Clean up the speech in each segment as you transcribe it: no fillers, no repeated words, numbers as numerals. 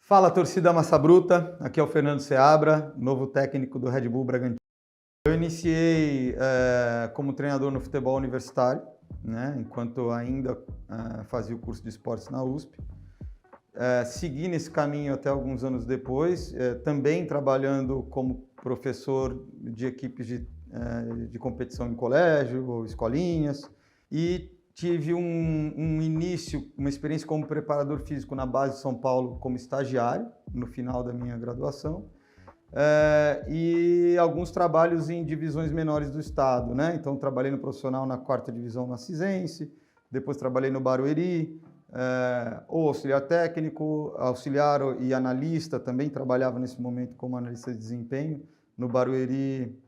Fala, torcida Massa Bruta, aqui é o Fernando Seabra, novo técnico do Red Bull Bragantino. Eu iniciei como treinador no futebol universitário, né, enquanto ainda fazia o curso de esportes na USP. Segui nesse caminho até alguns anos depois, também trabalhando como professor de equipes de competição em colégio ou escolinhas, e tive um início, uma experiência como preparador físico na base de São Paulo como estagiário, no final da minha graduação, e alguns trabalhos em divisões menores do estado, né? Então, trabalhei no profissional na 4ª divisão na Cisense, depois trabalhei no Barueri, ou auxiliar técnico, auxiliar e analista, também trabalhava nesse momento como analista de desempenho. No Barueri,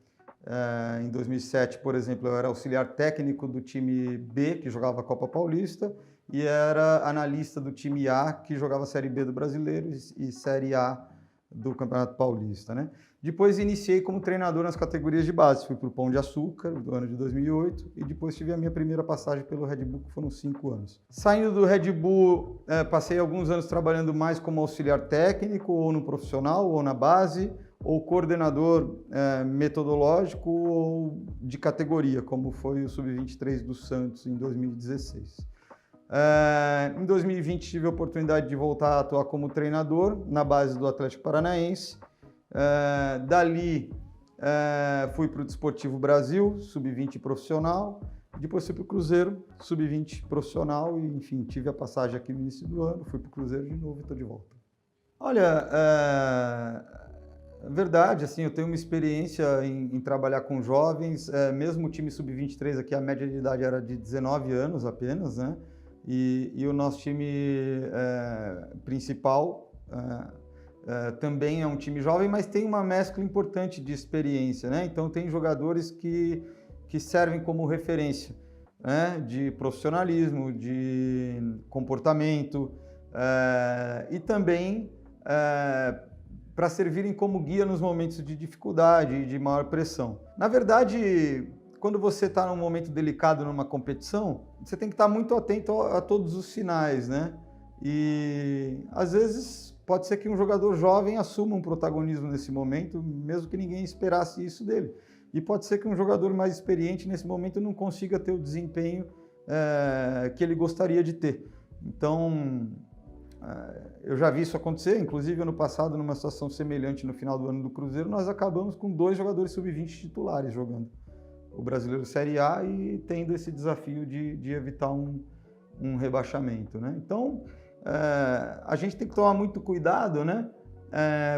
em 2007, por exemplo, eu era auxiliar técnico do time B, que jogava a Copa Paulista, e era analista do time A, que jogava a Série B do Brasileiro e Série A do Campeonato Paulista, né? Depois iniciei como treinador nas categorias de base, fui para o Pão de Açúcar, no ano de 2008, e depois tive a minha primeira passagem pelo Red Bull, que foram 5 anos. Saindo do Red Bull, passei alguns anos trabalhando mais como auxiliar técnico, ou no profissional, ou na base, ou coordenador metodológico ou de categoria, como foi o Sub-23 do Santos em 2016. Em 2020 tive a oportunidade de voltar a atuar como treinador na base do Atlético Paranaense. Dali fui para o Desportivo Brasil, Sub-20 profissional, depois fui para o Cruzeiro, Sub-20 profissional e, enfim, tive a passagem aqui no início do ano, fui para o Cruzeiro de novo e estou de volta. Olha, verdade, assim, eu tenho uma experiência em trabalhar com jovens, mesmo o time Sub-23 aqui, a média de idade era de 19 anos apenas, né? E o nosso time principal também é um time jovem, mas tem uma mescla importante de experiência, né? Então tem jogadores que servem como referência, né? De profissionalismo, de comportamento e também para servirem como guia nos momentos de dificuldade e de maior pressão. Na verdade, quando você está num momento delicado numa competição, você tem que estar muito atento a todos os sinais, né? E às vezes pode ser que um jogador jovem assuma um protagonismo nesse momento, mesmo que ninguém esperasse isso dele. E pode ser que um jogador mais experiente nesse momento não consiga ter o desempenho que ele gostaria de ter. Então, eu já vi isso acontecer, inclusive ano passado, numa situação semelhante no final do ano do Cruzeiro, nós acabamos com 2 jogadores sub-20 titulares jogando o Brasileiro Série A e tendo esse desafio de evitar um rebaixamento, né? Então, a gente tem que tomar muito cuidado, né?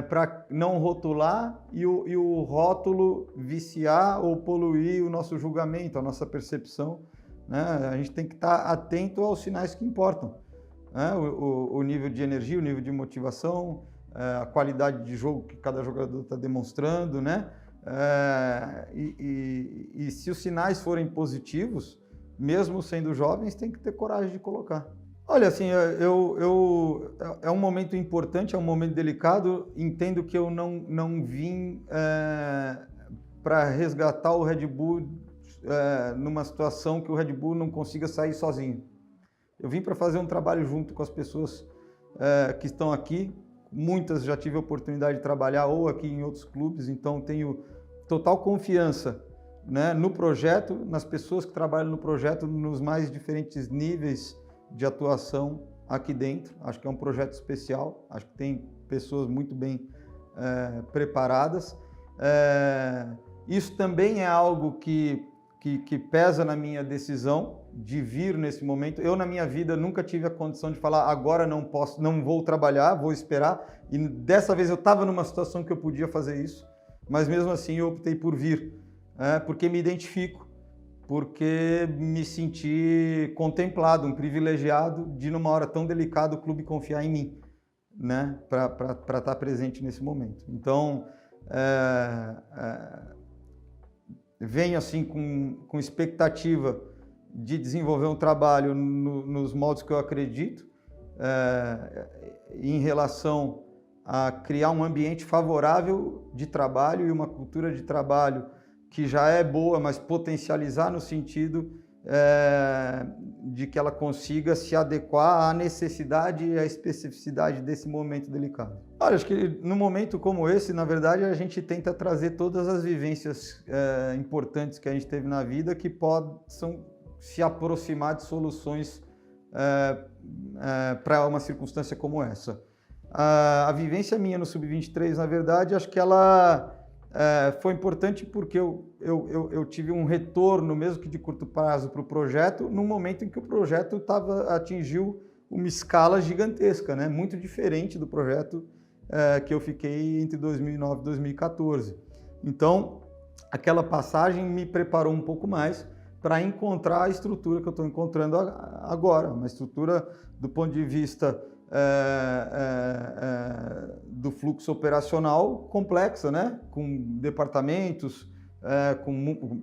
Para não rotular e o rótulo viciar ou poluir o nosso julgamento, a nossa percepção, né? A gente tem que estar atento aos sinais que importam, né? O nível de energia, o nível de motivação, a qualidade de jogo que cada jogador está demonstrando, né? E se os sinais forem positivos, mesmo sendo jovens, tem que ter coragem de colocar. Olha, assim, é um momento importante, é um momento delicado. Entendo que eu não vim para resgatar o Red Bull numa situação que o Red Bull não consiga sair sozinho. Eu vim para fazer um trabalho junto com as pessoas que estão aqui. Muitas já tive a oportunidade de trabalhar ou aqui em outros clubes, então tenho total confiança, né, no projeto, nas pessoas que trabalham no projeto, nos mais diferentes níveis de atuação aqui dentro. Acho que é um projeto especial, acho que tem pessoas muito bem preparadas. Isso também é algo que pesa na minha decisão de vir nesse momento. Eu, na minha vida, nunca tive a condição de falar agora não posso, não vou trabalhar, vou esperar. E dessa vez eu estava numa situação que eu podia fazer isso, mas mesmo assim eu optei por vir, porque me identifico, porque me senti contemplado, um privilegiado de, numa hora tão delicada, o clube confiar em mim, né, para estar presente nesse momento. Então, venho assim com expectativa de desenvolver um trabalho nos moldes que eu acredito, em relação a criar um ambiente favorável de trabalho e uma cultura de trabalho que já é boa, mas potencializar no sentido de que ela consiga se adequar à necessidade e à especificidade desse momento delicado. Olha, acho que num momento como esse, na verdade, a gente tenta trazer todas as vivências importantes que a gente teve na vida que possam se aproximar de soluções para uma circunstância como essa. A vivência minha no Sub-23, na verdade, acho que ela foi importante porque eu tive um retorno, mesmo que de curto prazo, para o projeto, no momento em que o projeto atingiu uma escala gigantesca, né? Muito diferente do projeto que eu fiquei entre 2009 e 2014. Então, aquela passagem me preparou um pouco mais para encontrar a estrutura que eu estou encontrando agora, uma estrutura do ponto de vista do fluxo operacional complexa, né? Com departamentos, com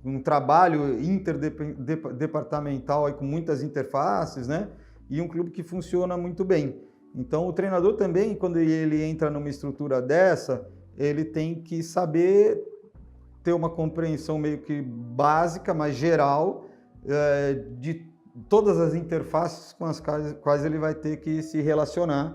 um trabalho interdepartamental aí, com muitas interfaces, né? E um clube que funciona muito bem. Então, o treinador também, quando ele entra numa estrutura dessa, ele tem que saber ter uma compreensão meio que básica, mas geral, de todas as interfaces com as quais ele vai ter que se relacionar,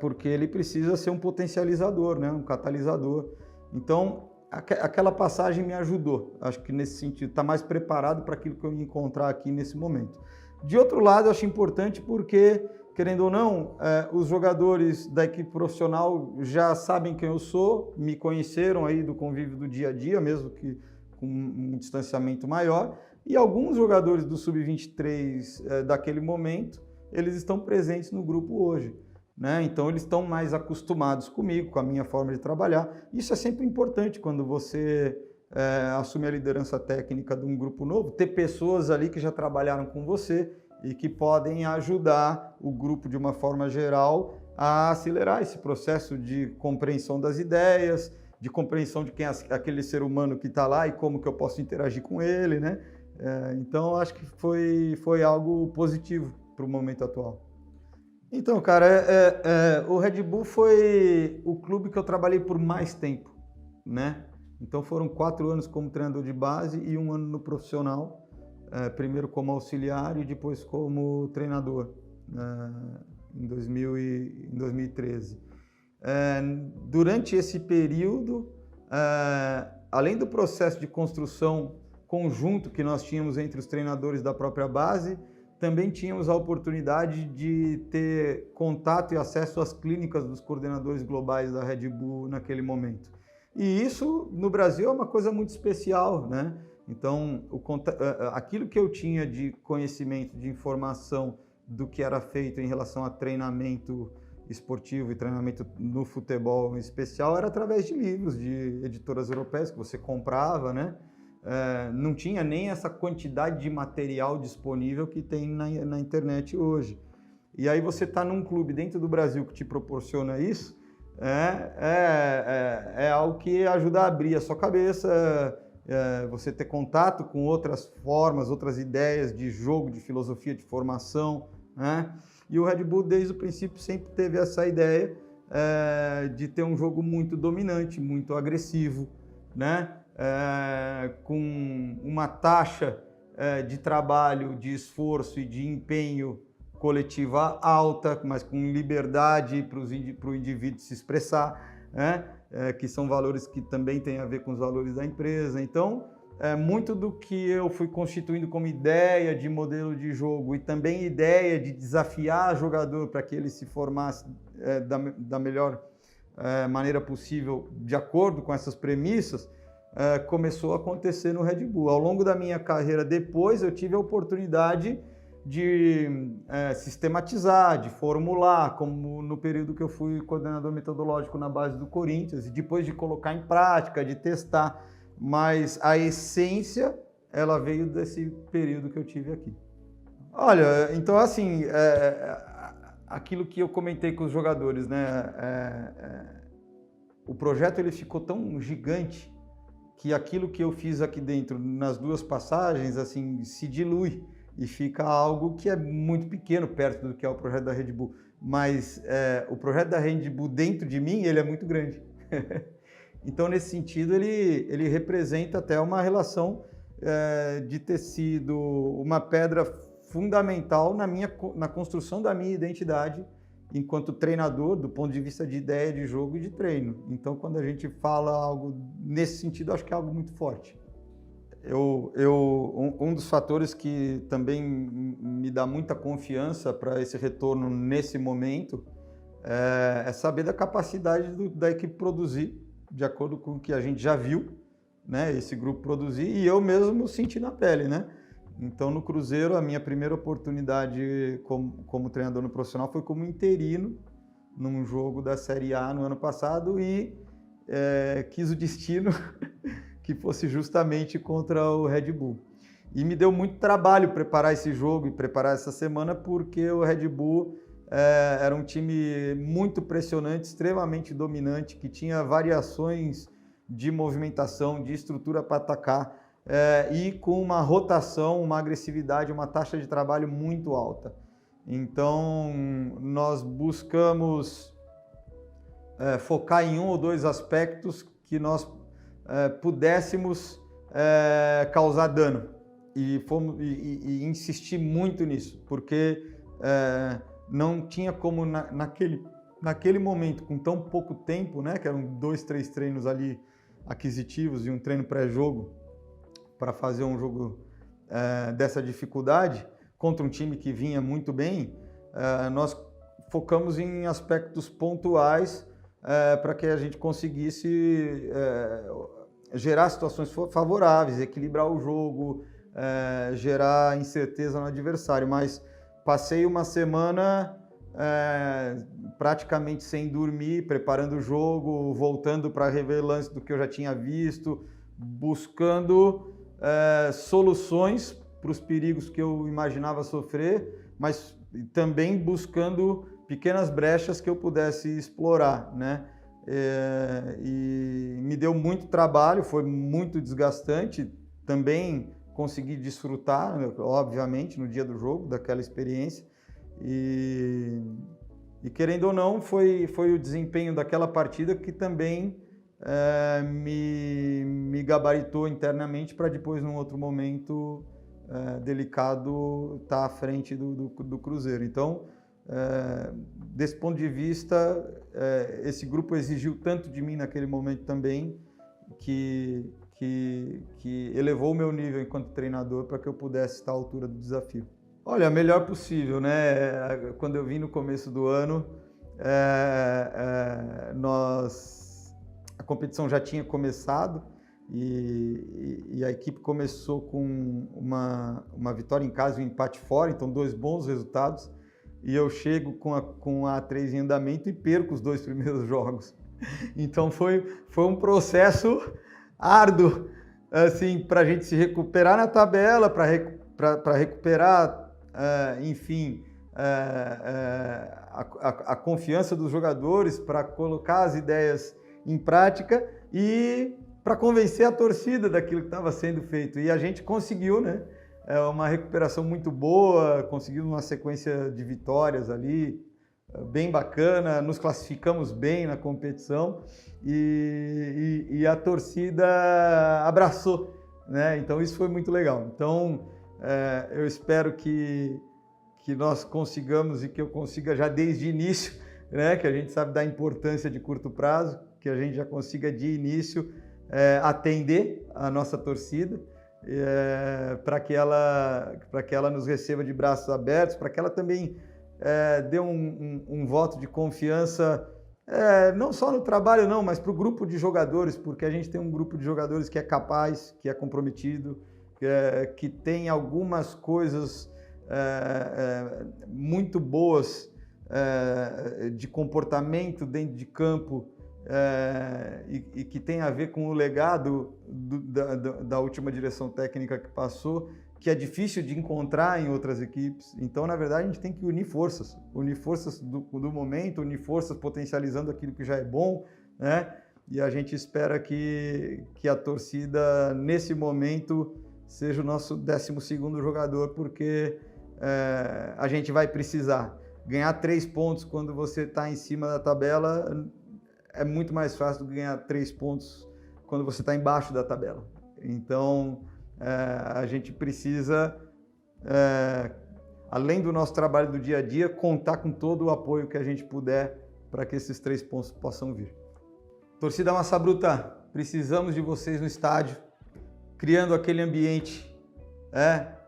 porque ele precisa ser um potencializador, né? Um catalisador. Então, aquela passagem me ajudou, acho que nesse sentido, está mais preparado para aquilo que eu ia encontrar aqui nesse momento. De outro lado, eu acho importante porque, querendo ou não, os jogadores da equipe profissional já sabem quem eu sou, me conheceram aí do convívio do dia a dia, mesmo que com um distanciamento maior, e alguns jogadores do Sub-23 daquele momento, eles estão presentes no grupo hoje, né? Então eles estão mais acostumados comigo, com a minha forma de trabalhar. Isso é sempre importante quando você assume a liderança técnica de um grupo novo, ter pessoas ali que já trabalharam com você e que podem ajudar o grupo de uma forma geral a acelerar esse processo de compreensão das ideias, de compreensão de quem é aquele ser humano que está lá e como que eu posso interagir com ele, né? Então, acho que foi algo positivo para o momento atual. Então, cara, o Red Bull foi o clube que eu trabalhei por mais tempo, né? Então, foram 4 anos como treinador de base e 1 ano no profissional, primeiro como auxiliar e depois como treinador, em 2013. Durante esse período, além do processo de construção conjunto que nós tínhamos entre os treinadores da própria base, também tínhamos a oportunidade de ter contato e acesso às clínicas dos coordenadores globais da Red Bull naquele momento. E isso, no Brasil, é uma coisa muito especial, né? Então, aquilo que eu tinha de conhecimento, de informação do que era feito em relação a treinamento esportivo e treinamento no futebol em especial, era através de livros de editoras europeias que você comprava, né? Não tinha nem essa quantidade de material disponível que tem na internet hoje. E aí você está num clube dentro do Brasil que te proporciona isso, é algo que ajuda a abrir a sua cabeça, você ter contato com outras formas, outras ideias de jogo, de filosofia, de formação, né? E o Red Bull, desde o princípio, sempre teve essa ideia de ter um jogo muito dominante, muito agressivo, né? Com uma taxa de trabalho, de esforço e de empenho coletiva alta, mas com liberdade para o indivíduo se expressar, né? Que são valores que também têm a ver com os valores da empresa. Então, muito do que eu fui constituindo como ideia de modelo de jogo e também ideia de desafiar o jogador para que ele se formasse da melhor maneira possível, de acordo com essas premissas, começou a acontecer no Red Bull. Ao longo da minha carreira depois, eu tive a oportunidade de sistematizar, de formular, como no período que eu fui coordenador metodológico na base do Corinthians, e depois de colocar em prática, de testar, mas a essência, ela veio desse período que eu tive aqui. Olha, então assim, aquilo que eu comentei com os jogadores, né? O projeto ele ficou tão gigante que aquilo que eu fiz aqui dentro, nas 2 passagens, assim, se dilui e fica algo que é muito pequeno perto do que é o projeto da Red Bull. Mas o projeto da Red Bull dentro de mim, ele é muito grande. Então, nesse sentido, ele representa até uma relação de ter sido uma pedra fundamental na construção da minha identidade enquanto treinador, do ponto de vista de ideia de jogo e de treino. Então, quando a gente fala algo nesse sentido, acho que é algo muito forte. Um dos fatores que também me dá muita confiança para esse retorno nesse momento é saber da capacidade da equipe produzir, de acordo com o que a gente já viu, né, esse grupo produzir, e eu mesmo senti na pele, né? Então, no Cruzeiro, a minha primeira oportunidade como treinador no profissional foi como interino num jogo da Série A no ano passado e quis o destino que fosse justamente contra o Red Bull. E me deu muito trabalho preparar esse jogo e preparar essa semana, porque o Red Bull era um time muito pressionante, extremamente dominante, que tinha variações de movimentação, de estrutura para atacar, e com uma rotação, uma agressividade, uma taxa de trabalho muito alta. Então, nós buscamos focar em um ou dois aspectos que nós pudéssemos causar dano. E insistir muito nisso, porque não tinha como naquele momento, com tão pouco tempo, né, que eram 2, 3 treinos ali aquisitivos e um treino pré-jogo, para fazer um jogo dessa dificuldade, contra um time que vinha muito bem, nós focamos em aspectos pontuais para que a gente conseguisse gerar situações favoráveis, equilibrar o jogo, gerar incerteza no adversário. Mas passei uma semana praticamente sem dormir, preparando o jogo, voltando para rever lances do que eu já tinha visto, buscando soluções para os perigos que eu imaginava sofrer, mas também buscando pequenas brechas que eu pudesse explorar, né? E me deu muito trabalho, foi muito desgastante, também consegui desfrutar, obviamente, no dia do jogo, daquela experiência, e querendo ou não, foi o desempenho daquela partida que também me gabaritou internamente para depois, num outro momento delicado, estar à frente do Cruzeiro. Então, desse ponto de vista, esse grupo exigiu tanto de mim naquele momento também, que elevou o meu nível enquanto treinador para que eu pudesse estar à altura do desafio. Olha, melhor possível, né? Quando eu vim no começo do ano, a competição já tinha começado e a equipe começou com uma vitória em casa e um empate fora, então 2 bons resultados. E eu chego com a A3 em andamento e perco os 2 primeiros jogos. Então foi um processo árduo, assim, para a gente se recuperar na tabela, para recuperar, enfim, a confiança dos jogadores, para colocar as ideias em prática e para convencer a torcida daquilo que estava sendo feito. E a gente conseguiu, né? Uma recuperação muito boa, conseguimos uma sequência de vitórias ali, bem bacana, nos classificamos bem na competição e a torcida abraçou, né? Então isso foi muito legal. Então eu espero que nós consigamos e que eu consiga já desde o início, né? Que a gente sabe da importância de curto prazo, que a gente já consiga de início atender a nossa torcida, para que ela nos receba de braços abertos, para que ela também dê um voto de confiança, não só no trabalho não, mas para o grupo de jogadores, porque a gente tem um grupo de jogadores que é capaz, que é comprometido, que tem algumas coisas muito boas de comportamento dentro de campo, e que tem a ver com o legado da última direção técnica que passou, que é difícil de encontrar em outras equipes. Então, na verdade, a gente tem que unir forças do momento, unir forças potencializando aquilo que já é bom, né? E a gente espera que a torcida, nesse momento, seja o nosso 12º jogador, porque a gente vai precisar ganhar 3 pontos quando você está em cima da tabela. É muito mais fácil do que ganhar 3 pontos quando você está embaixo da tabela. Então, a gente precisa, além do nosso trabalho do dia a dia, contar com todo o apoio que a gente puder para que esses 3 pontos possam vir. Torcida Massa Bruta, precisamos de vocês no estádio, criando aquele ambiente,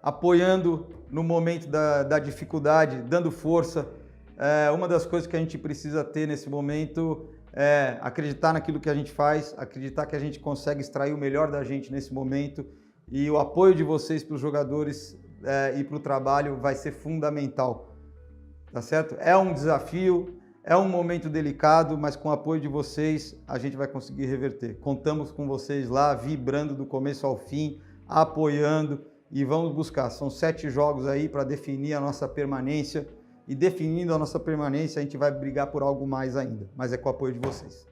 apoiando no momento da dificuldade, dando força. Uma das coisas que a gente precisa ter nesse momento é acreditar naquilo que a gente faz, acreditar que a gente consegue extrair o melhor da gente nesse momento, e o apoio de vocês para os jogadores e para o trabalho vai ser fundamental, tá certo? É um desafio, é um momento delicado, mas com o apoio de vocês a gente vai conseguir reverter. Contamos com vocês lá, vibrando do começo ao fim, apoiando, e vamos buscar. São 7 jogos aí para definir a nossa permanência, e definindo a nossa permanência a gente vai brigar por algo mais ainda, mas é com o apoio de vocês.